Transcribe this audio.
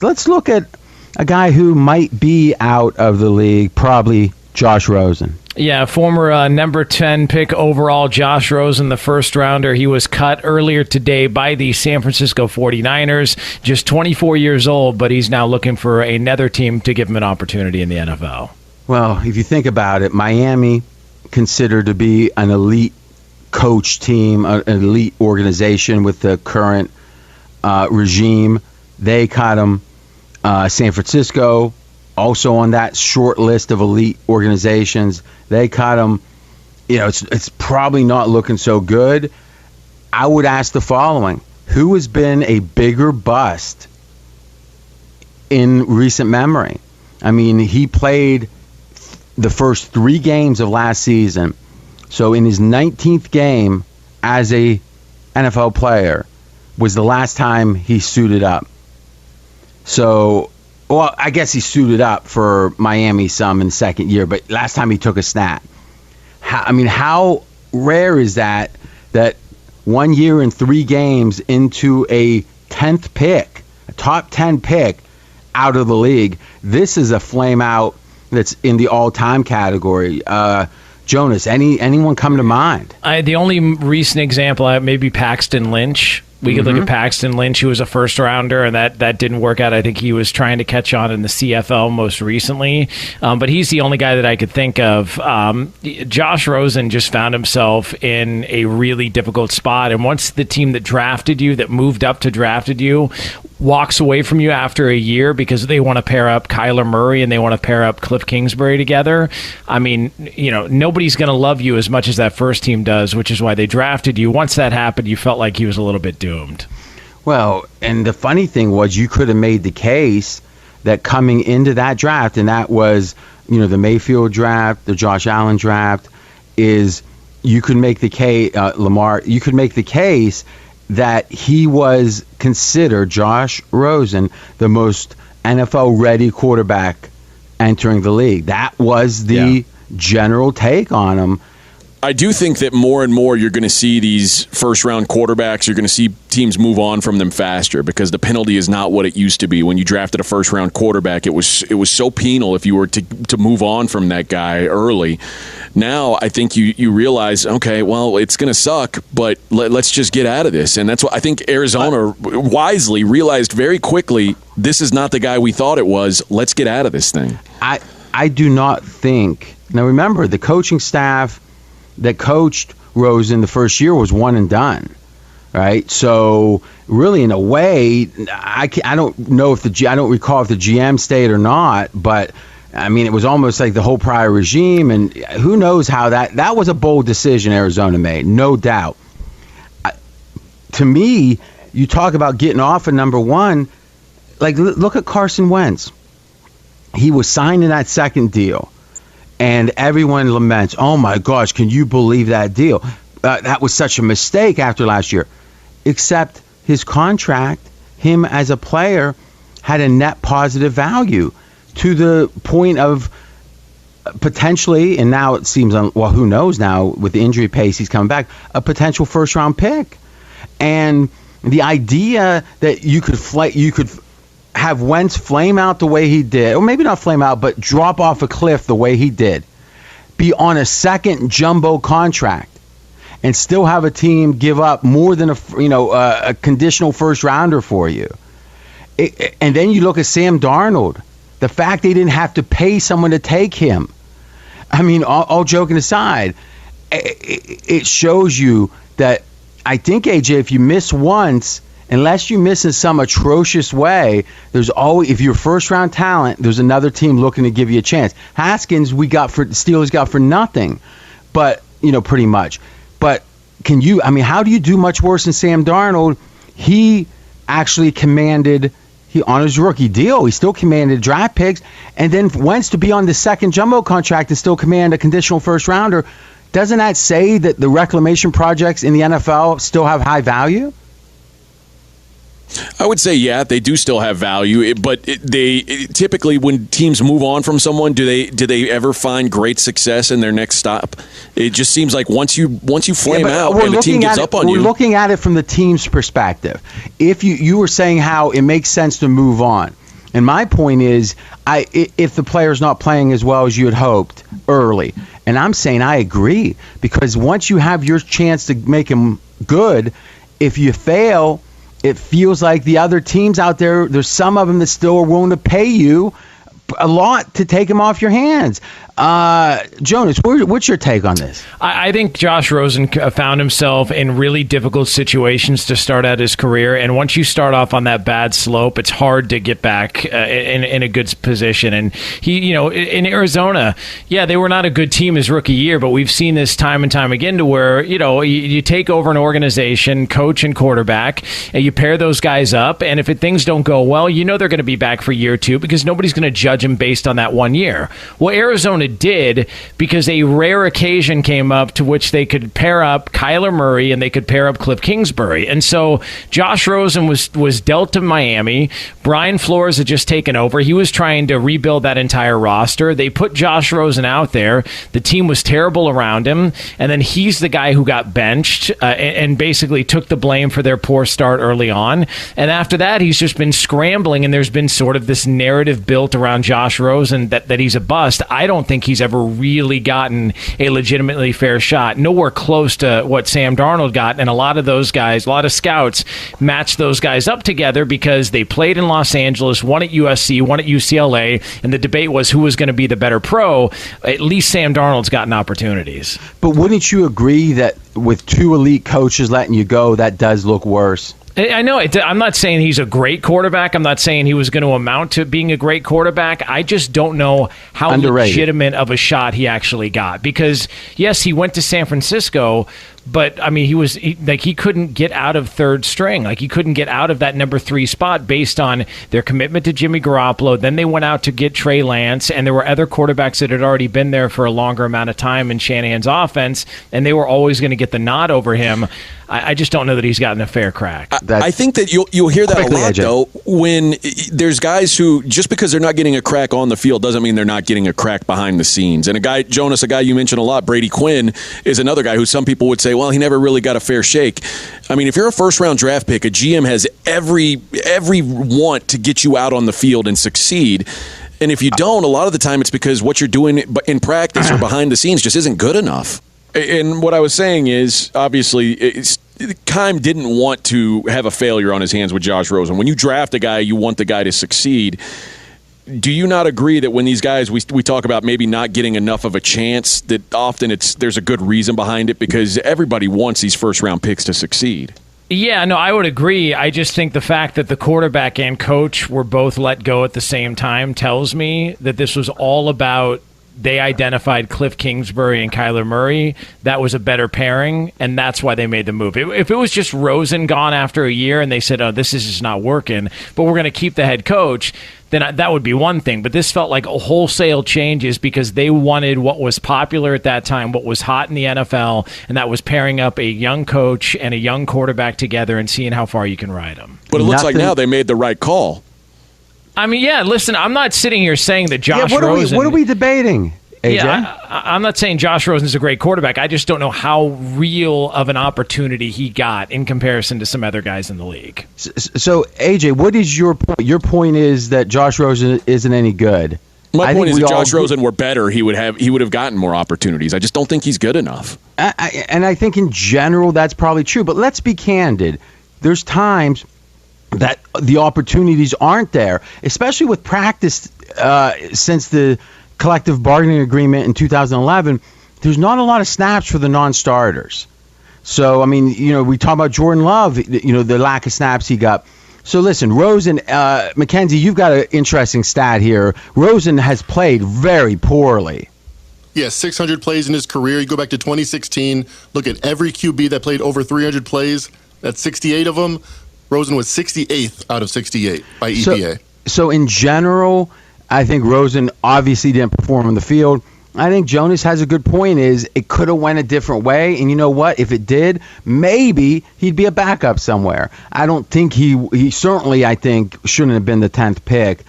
Let's look at a guy who might be out of the league, probably Josh Rosen. Yeah, former number 10 pick overall, Josh Rosen, the first rounder. He was cut earlier today by the San Francisco 49ers, just 24 years old, but he's now looking for another team to give him an opportunity in the NFL. Well, if you think about it, Miami, considered to be an elite coach team, an elite organization with the current regime. They cut him. San Francisco, also on that short list of elite organizations, they cut him. You know, it's probably not looking so good. I would ask the following: who has been a bigger bust in recent memory? I mean, he played the first 3 games of last season. So in his 19th game as a NFL player was the last time he suited up. So, well, I guess he suited up for Miami some in the second year, but last time he took a snap. How rare is that 1 year and 3 games into a 10th pick, a top 10 pick out of the league? This is a flame out that's in the all-time category. Jonas, anyone come to mind? The only recent example, maybe Paxton Lynch. We could look at Paxton Lynch, who was a first-rounder, and that didn't work out. I think he was trying to catch on in the CFL most recently. But he's the only guy that I could think of. Josh Rosen just found himself in a really difficult spot. And once the team that drafted you, that moved up to drafted you, walks away from you after a year because they want to pair up Kyler Murray and they want to pair up Cliff Kingsbury together, I mean, you know, nobody's going to love you as much as that first team does, which is why they drafted you. Once that happened, you felt like he was a little bit doomed. Well, and the funny thing was you could have made the case that coming into that draft, and that was, you know, the Mayfield draft, the Josh Allen draft, is you could make the case, Lamar, you could make the case that he was considered, Josh Rosen, the most NFL-ready quarterback entering the league. That was the general take on him. I do think that more and more you're going to see these first-round quarterbacks, you're going to see teams move on from them faster because the penalty is not what it used to be. When you drafted a first-round quarterback, it was so penal if you were to move on from that guy early. Now I think you realize, okay, well, it's going to suck, but let's just get out of this. And that's what I think Arizona wisely realized very quickly, this is not the guy we thought it was. Let's get out of this thing. I do not think – now remember, the coaching staff that coached Rosen the first year was one and done, right? So really, in a way, I don't know if I don't recall if the GM stayed or not, but I mean, it was almost like the whole prior regime, and who knows how that was a bold decision Arizona made, no doubt. To me, you talk about getting off of number one, like look at Carson Wentz. He was signed in that second deal. And everyone laments, oh, my gosh, can you believe that deal? That was such a mistake after last year. Except his contract, him as a player, had a net positive value to the point of potentially, and now it seems, well, who knows now, with the injury pace, he's coming back, a potential first-round pick. And the idea that you could have Wentz flame out the way he did, or maybe not flame out, but drop off a cliff the way he did, be on a second jumbo contract, and still have a team give up more than a conditional first rounder for you. And then you look at Sam Darnold, the fact they didn't have to pay someone to take him. I mean, all joking aside, it shows you that I think, AJ, if you miss once, unless you miss in some atrocious way, there's always, if you're first round talent, there's another team looking to give you a chance. Haskins, Steelers got for nothing, but pretty much. But how do you do much worse than Sam Darnold? He actually commanded, on his rookie deal, he still commanded draft picks, and then Wentz to be on the second jumbo contract and still command a conditional first rounder. Doesn't that say that the reclamation projects in the NFL still have high value? I would say, yeah, they do still have value, but they typically, when teams move on from someone, do they ever find great success in their next stop? It just seems like once you flame out and the team gives up on you. We're looking at it from the team's perspective. If you were saying how it makes sense to move on, And my point is, if the player's not playing as well as you had hoped early, and I'm saying I agree, because once you have your chance to make him good, if you fail, it feels like the other teams out there, there's some of them that still are willing to pay you a lot to take him off your hands. Jonas, what's your take on this? I think Josh Rosen found himself in really difficult situations to start out his career, and once you start off on that bad slope, it's hard to get back in a good position. And he, in Arizona, they were not a good team his rookie year, but we've seen this time and time again to where you take over an organization, coach and quarterback, and you pair those guys up, and if things don't go well, they're going to be back for year two because nobody's going to judge him based on that 1 year. Well, Arizona did, because a rare occasion came up to which they could pair up Kyler Murray and they could pair up Cliff Kingsbury. And so Josh Rosen was dealt to Miami. Brian Flores had just taken over. He was trying to rebuild that entire roster. They put Josh Rosen out there. The team was terrible around him. And then he's the guy who got benched and basically took the blame for their poor start early on. And after that, he's just been scrambling, and there's been sort of this narrative built around Josh Rosen that he's a bust. I don't think he's ever really gotten a legitimately fair shot. Nowhere close to what Sam Darnold got. And a lot of those guys, a lot of scouts, matched those guys up together because they played in Los Angeles, one at USC, one at UCLA, and the debate was who was going to be the better pro. At least Sam Darnold's gotten opportunities. But wouldn't you agree that with two elite coaches letting you go, that does look worse? I know. I'm not saying he's a great quarterback. I'm not saying he was going to amount to being a great quarterback. I just don't know how legitimate of a shot he actually got. Because, yes, he went to San Francisco, but, I mean, he couldn't get out of third string. Like, he couldn't get out of that number 3 spot based on their commitment to Jimmy Garoppolo. Then they went out to get Trey Lance, and there were other quarterbacks that had already been there for a longer amount of time in Shanahan's offense, and they were always going to get the nod over him. I just don't know that he's gotten a fair crack. I think that you'll hear that a lot, AJ, though, when there's guys who, just because they're not getting a crack on the field doesn't mean they're not getting a crack behind the scenes. And a guy you mentioned a lot, Brady Quinn, is another guy who some people would say, well, he never really got a fair shake. I mean, if you're a first-round draft pick, a GM has every want to get you out on the field and succeed. And if you don't, a lot of the time it's because what you're doing in practice or behind the scenes just isn't good enough. And what I was saying is, obviously, Keim didn't want to have a failure on his hands with Josh Rosen. When you draft a guy, you want the guy to succeed. Do you not agree that when these guys, we talk about maybe not getting enough of a chance, that often there's a good reason behind it, because everybody wants these first-round picks to succeed? Yeah, no, I would agree. I just think the fact that the quarterback and coach were both let go at the same time tells me that this was all about, they identified Cliff Kingsbury and Kyler Murray. That was a better pairing, and that's why they made the move. If it was just Rosen gone after a year and they said, oh, this is just not working, but we're going to keep the head coach, then that would be one thing. But this felt like a wholesale changes because they wanted what was popular at that time, what was hot in the NFL, and that was pairing up a young coach and a young quarterback together and seeing how far you can ride them. But it looks like now they made the right call. I mean, yeah, listen, I'm not sitting here saying that Josh Rosen... What are we debating, AJ? Yeah, I'm not saying Josh Rosen's a great quarterback. I just don't know how real of an opportunity he got in comparison to some other guys in the league. So, AJ, what is your point? Your point is that Josh Rosen isn't any good. My point is, if Josh Rosen were better, he would have gotten more opportunities. I just don't think he's good enough. And I think in general that's probably true. But let's be candid. There's times that the opportunities aren't there, especially with practice since the collective bargaining agreement in 2011. There's not a lot of snaps for the non-starters. So, I mean, we talk about Jordan Love, the lack of snaps he got. So, listen, Rosen, Mackenzie, you've got an interesting stat here. Rosen has played very poorly. Yeah, 600 plays in his career. You go back to 2016, look at every QB that played over 300 plays. That's 68 of them. Rosen was 68th out of 68 by EPA. So in general, I think Rosen obviously didn't perform on the field. I think Jonas has a good point, is it could have went a different way. And you know what? If it did, maybe he'd be a backup somewhere. I don't think he certainly, I think, shouldn't have been the 10th pick.